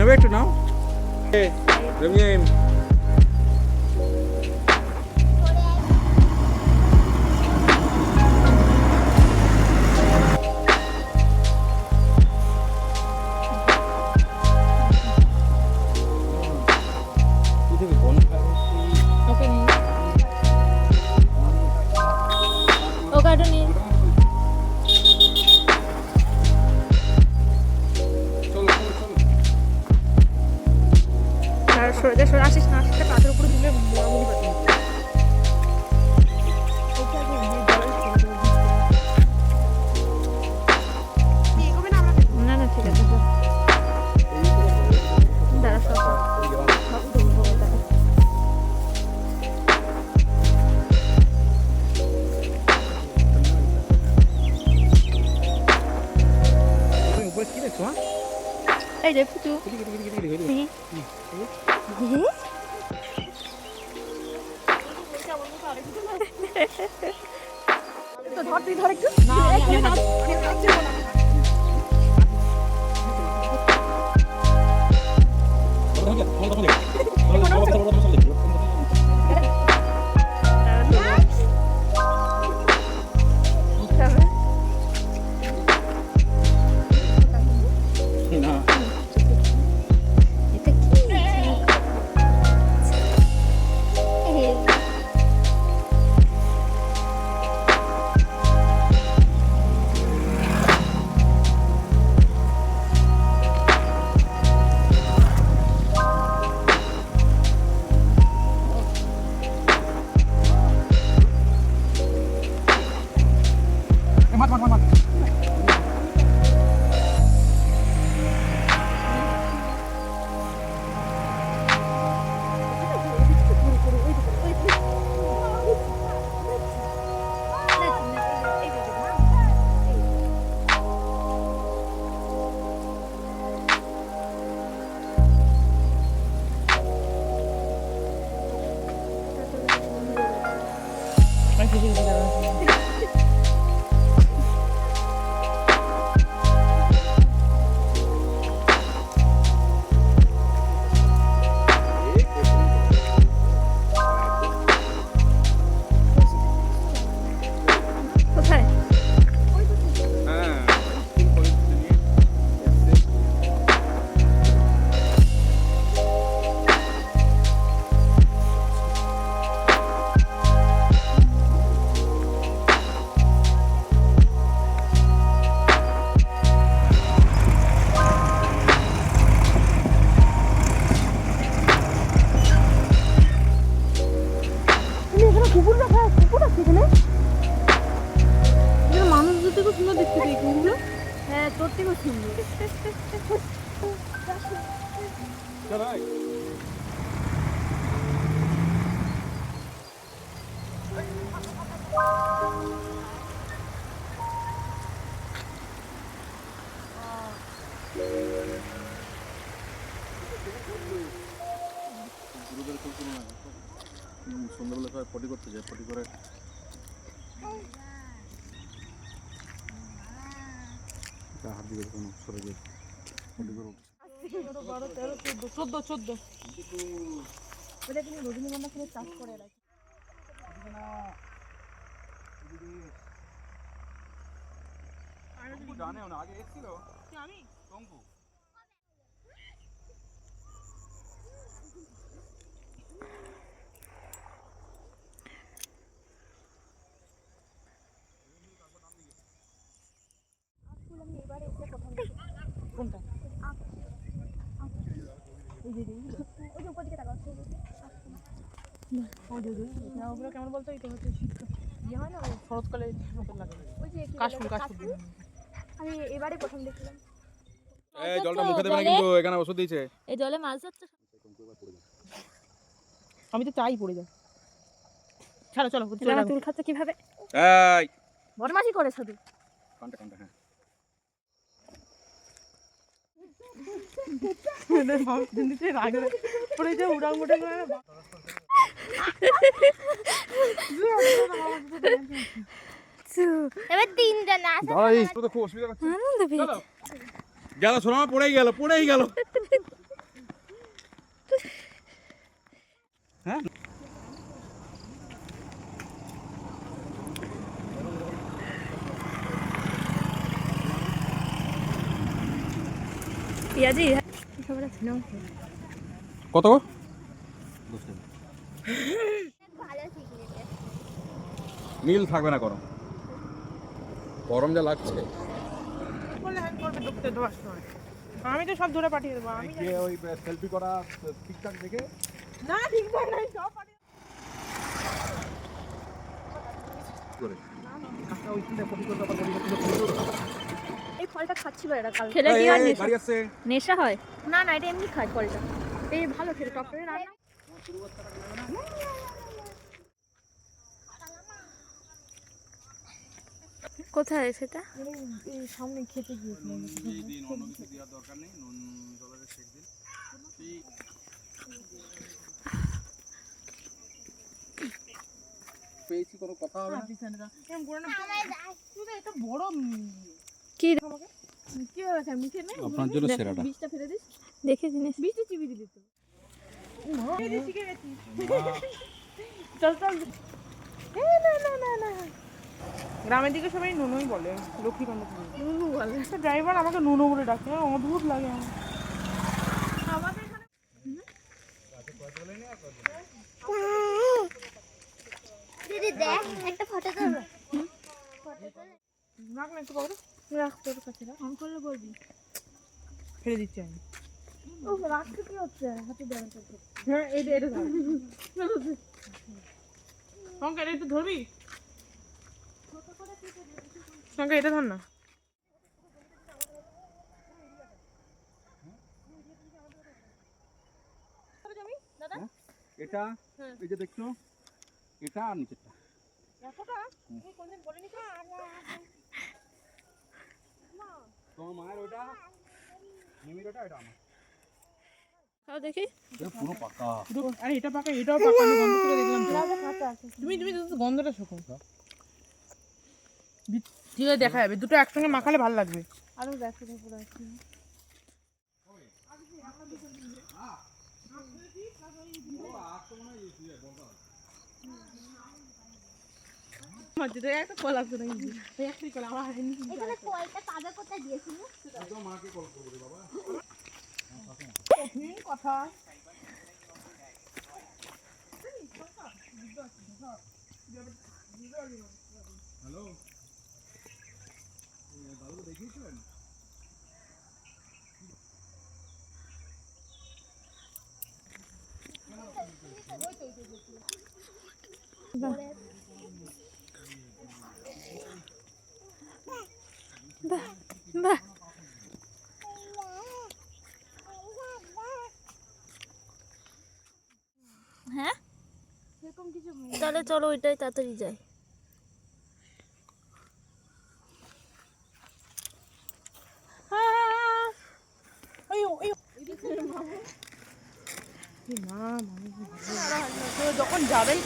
নেবে একটু নাও। রঙিন আসিস না, আসিস কাঁচের উপরে দিলে মোড়ামুড়ি পাতি না। না ঠিক আছে, দাঁড়া সব এই যে ফুটু ধর, তুই ধর একটু। মানুষ দুটো খুব সুন্দর দেখতে পাই কুকুরগুলো। হ্যাঁ, তোর থেকেও সুন্দর। সন্ধ্যাবেলা সবাই পটি করতে যায়, পটি করে হাত দিয়ে কোনো সরে যায় পটি করে 14 ওটা তুমি রজনীগন্ধা ফুলের চাষ করে রাখি। জানেও না, আগে এসেছিল আমি টঙ্কু। কোনটা? ওগুলো কেমন বলতো, এটা হচ্ছে শীতকাল ইয়ে হয় না, শরৎকালে মতো লাগে। কাশফুল আমি এবারে প্রথম দেখলাম। এই জলটা মুখে দেবে না কিন্তু, এখানে ওষুধ দিয়েছে। এই জলে মাছ ধরতে আমি তো চাই পড়ে যায়। চলো চলো চুল খাচ্ছে কিভাবে? এই বদমাশি করে শুধু। কান্টা হ্যাঁ। পড়ে যায় উড়াং মোটে করে। এবার তিনটা না দাঁড়া, এই তো খুব অসুবিধা করছে। গেল সোনা, পড়েই গেল। হ্যাঁ পিয়াজি কত নীল থাকবে না গরম গরম যা লাগছে বললে হ্যাং করবে ঢুকতে দেওয়ার সময়। আমি তো সব ধরে পাঠিয়ে দেবো। আমি গিয়ে ওই সেলফি করা ঠিকঠাক দেখে না ঠিকঠাক নাই, সব পাঠিয়ে করে এই ফলটা খাচ্ছিল এরা কাল খেলে কি আর নেশা গাড়ি আসছে নেশা হয়? না না, এটা এমনি খায় ফলটা। এই ভালো খেলে টক করে রান্না। কোথায় সেটা? এই সামনে খেতে গিয়েছিলাম। দিন অন্য কিছু দেওয়ার দরকার নেই নুন জলের শেক দিন পেয়েছি কোনো কথা হবে না এটা বড় কি কি হয়েছে মুখে নেই? আপনার জন্য সেরাটা বীজটা ফেলে দিস। দেখে জিনিস বীজটা চিবি দিলি তো। শিখে গেছি। চল চল। না না না না, গ্রামের দিকে সবাই নুনুই বলে, লক্ষ্মীকান্ত নুনু বলে। ড্রাইভার আমাকে নুনু বলে ডাকে, অদ্ভুত লাগে আমার। আমাদের এখানে দিদি দেখ একটা ফটো তোল। রাখ না একটু পাবো, রাখ তোর কাছে রাখ। ফোন করলে বলবি। ফেলে দিচ্ছি আমি। ও রাখতে কি হচ্ছে? হাতে দেন তো। হ্যাঁ এটা এটা ধর। শঙ্কর একটু ধরবি? শঙ্কর এটা ধর না। এটা এই যে দেখছো এটা আর নিচেরটা তোমার মায়ের ওটা মিমির ওটা এটা আমার দেখি পুরো পাকা আরে এটা পাকা, এটাও পাকা। আমি গন্ধ করে দেখলাম তো। তুমি তুমি তো গন্ধটা শোকো। ঠিক আছে, দেখা যাবে। দুটো একসঙ্গে মাখালে ভালো লাগবে। আরো দেখো পুরো আছে। একটা কল আছে নাকি? একটাই কল আমার এখানে কলটা তাজা কোথায় দিয়েছিল? একদম মাকে কল করবো রে বাবা কথা। হ্যালো দাদু দেখিয়েছিলেন বাহ হ্যাঁ এরকম কিছু তাহলে চলো ওইটাই তাড়াতাড়ি যাই। যখন যাবেই